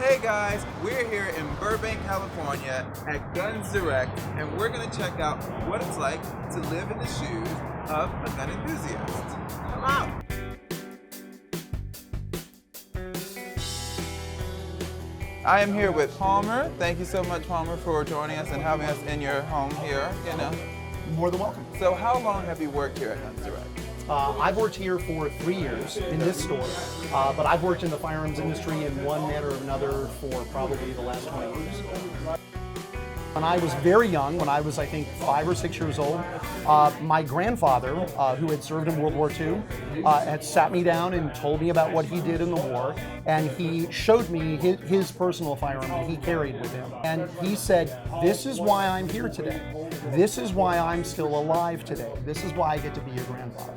Hey guys, we're here in Burbank, California at Guns Direct, and we're going to check out what it's like to live in the shoes of a gun enthusiast. Come out! I am here with Palmer. Thank you so much, Palmer, for joining us and having us in your home here. More than welcome. So how long have you worked here at Guns Direct? I've worked here for 3 years in this store, but I've worked in the firearms industry in one manner or another for probably the last 20 years. When I was very young, when I was I think 5 or 6 years old, my grandfather, who had served in World War II, had sat me down and told me about what he did in the war, and he showed me his personal firearm that he carried with him. And he said, "This is why I'm here today. This is why I'm still alive today. This is why I get to be your grandfather."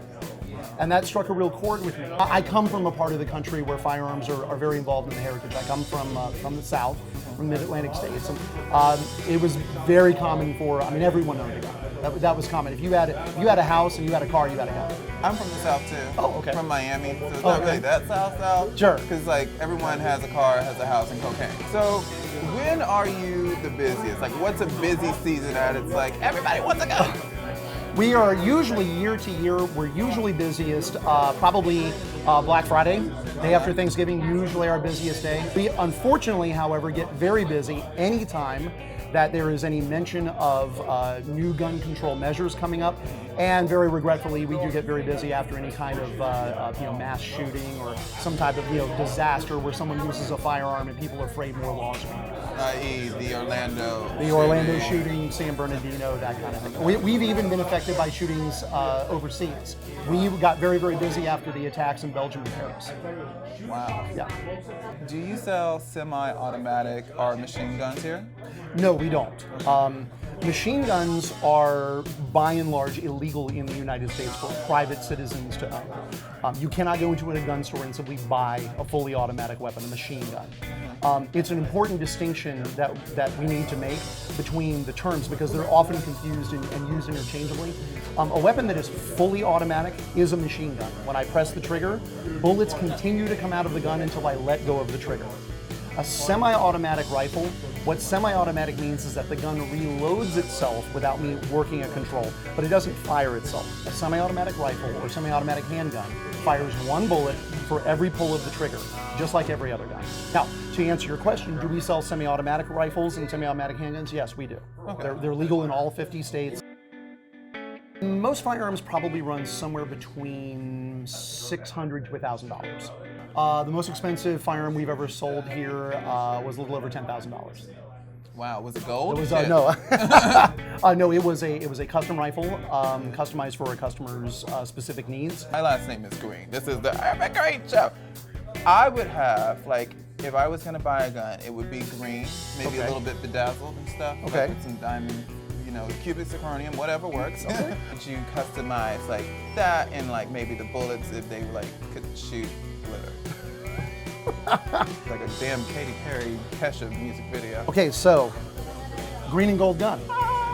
And that struck a real chord with me. I come from a part of the country where firearms are very involved in the heritage. I come from the South, from Mid-Atlantic states. And, it was very common for, everyone owned a gun. That was common. If you had a house and you had a car, you had a gun. I'm from the South too. Oh, okay. From Miami, so it's not really that South. Sure. Because everyone has a car, has a house, and cocaine. So when are you the busiest? What's a busy season at? It's everybody wants a gun. We are usually year to year, we're usually busiest, probably Black Friday, day after Thanksgiving, usually our busiest day. We unfortunately, however, get very busy anytime that there is any mention of new gun control measures coming up. And very regretfully, we do get very busy after any kind of mass shooting or some type of disaster where someone uses a firearm and people are afraid more laws are coming. I.e. the Orlando Orlando shooting, San Bernardino, that kind of thing. We've even been affected by shootings overseas. We got very, very busy after the attacks in Belgium and Paris. Wow. Yeah. Do you sell semi-automatic or machine guns here? No, we don't. Machine guns are, by and large, illegal in the United States for private citizens to own. You cannot go into a gun store and simply buy a fully automatic weapon, a machine gun. It's an important distinction that we need to make between the terms because they're often confused and used interchangeably. A weapon that is fully automatic is a machine gun. When I press the trigger, bullets continue to come out of the gun until I let go of the trigger. A semi-automatic rifle, what semi-automatic means is that the gun reloads itself without me working a control, but it doesn't fire itself. A semi-automatic rifle or semi-automatic handgun fires one bullet for every pull of the trigger, just like every other gun. Now, to answer your question, do we sell semi-automatic rifles and semi-automatic handguns? Yes, we do. Okay. They're legal in all 50 states. Most firearms probably run somewhere between $600 to $1,000. The most expensive firearm we've ever sold here was a little over $10,000. Wow, was it gold? It was no, it was a custom rifle, customized for a customer's specific needs. My last name is Green. This is the Irving Green Show. I would have if I was gonna buy a gun, it would be green, maybe a little bit bedazzled and stuff. Okay. With some diamond. Cubic zirconium, whatever works. Okay. You customize that and maybe the bullets if they could shoot glitter. Like a damn Katy Perry Kesha music video. Okay, so green and gold gun.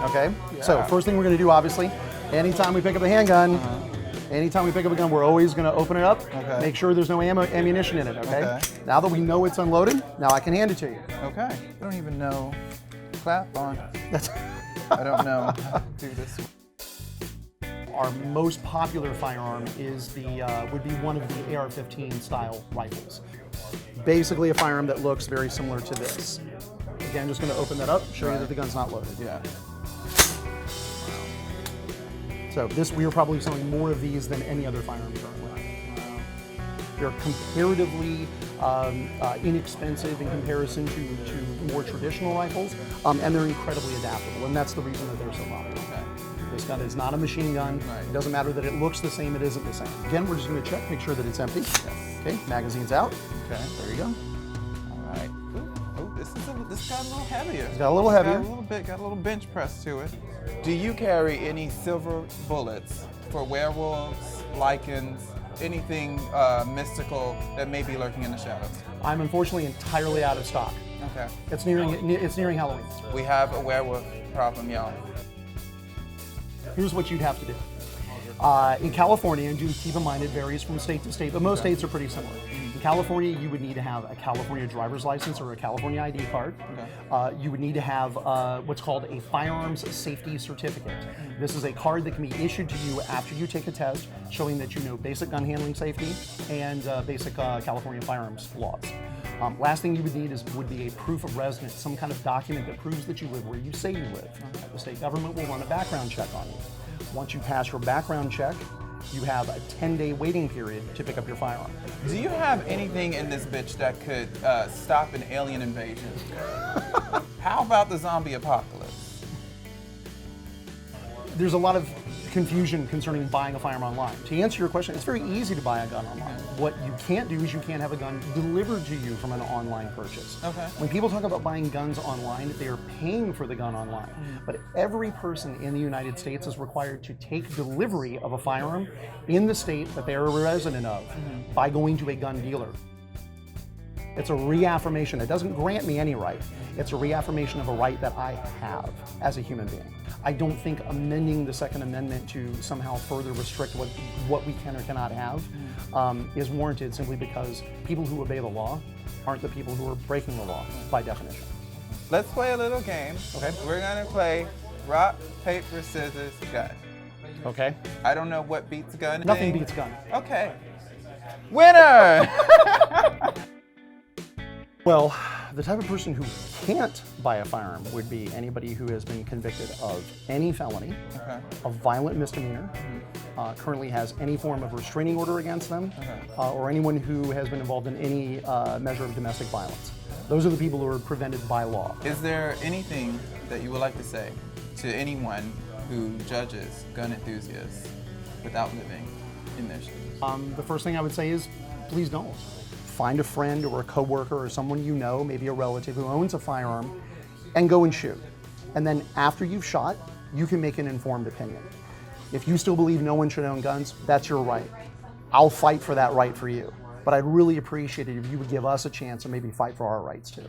Okay, yeah. So first thing we're gonna do, obviously, anytime we pick up a handgun, anytime we pick up a gun, we're always gonna open it up, make sure there's no ammunition in it, okay? Now that we know it's unloaded, now I can hand it to you. Okay, I don't even know clap on. I don't know how to do this. Our most popular firearm is would be one of the AR-15 style rifles. Basically a firearm that looks very similar to this. Again, just going to open that up, show you that the gun's not loaded. Yeah. So we are probably selling more of these than any other firearm currently. They're comparatively inexpensive in comparison to more traditional rifles, and they're incredibly adaptable, and that's the reason that they're so popular. Okay. This gun is not a machine gun. Right. It doesn't matter that it looks the same, it isn't the same. Again, we're just going to check, make sure that it's empty. Yes. Okay, magazine's out. Okay. There you go. All right. Ooh, this got a little heavier. It's got a little heavier. Got a little bench press to it. Do you carry any silver bullets for werewolves, lichens, anything mystical that may be lurking in the shadows? I'm unfortunately entirely out of stock. Okay. It's nearing Halloween. We have a werewolf problem, y'all. Here's what you'd have to do. In California, and do keep in mind it varies from state to state, but most states are pretty similar. California, you would need to have a California driver's license or a California ID card. Okay. You would need to have what's called a firearms safety certificate. This is a card that can be issued to you after you take a test, showing that you know basic gun handling safety and basic California firearms laws. Last thing you would need would be a proof of residence, some kind of document that proves that you live where you say you live. The state government will run a background check on you. Once you pass your background check, you have a 10-day waiting period to pick up your firearm. Do you have anything in this bitch that could stop an alien invasion? How about the zombie apocalypse? There's a lot of confusion concerning buying a firearm online. To answer your question, it's very easy to buy a gun online. What you can't do is you can't have a gun delivered to you from an online purchase. Okay. When people talk about buying guns online, they are paying for the gun online. But every person in the United States is required to take delivery of a firearm in the state that they are a resident of by going to a gun dealer. It's a reaffirmation. It doesn't grant me any right. It's a reaffirmation of a right that I have as a human being. I don't think amending the Second Amendment to somehow further restrict what we can or cannot have is warranted simply because people who obey the law aren't the people who are breaking the law by definition. Let's play a little game. Okay. We're gonna play rock, paper, scissors, gun. Okay. I don't know what beats gun. Nothing beats gun. Okay. Winner! Well, the type of person who can't buy a firearm would be anybody who has been convicted of any felony, a violent misdemeanor, currently has any form of restraining order against them, or anyone who has been involved in any measure of domestic violence. Those are the people who are prevented by law. Is there anything that you would like to say to anyone who judges gun enthusiasts without living in their shoes? The first thing I would say is, please don't. Find a friend or a coworker or someone you know, maybe a relative who owns a firearm, and go and shoot. And then after you've shot, you can make an informed opinion. If you still believe no one should own guns, that's your right. I'll fight for that right for you. But I'd really appreciate it if you would give us a chance and maybe fight for our rights too.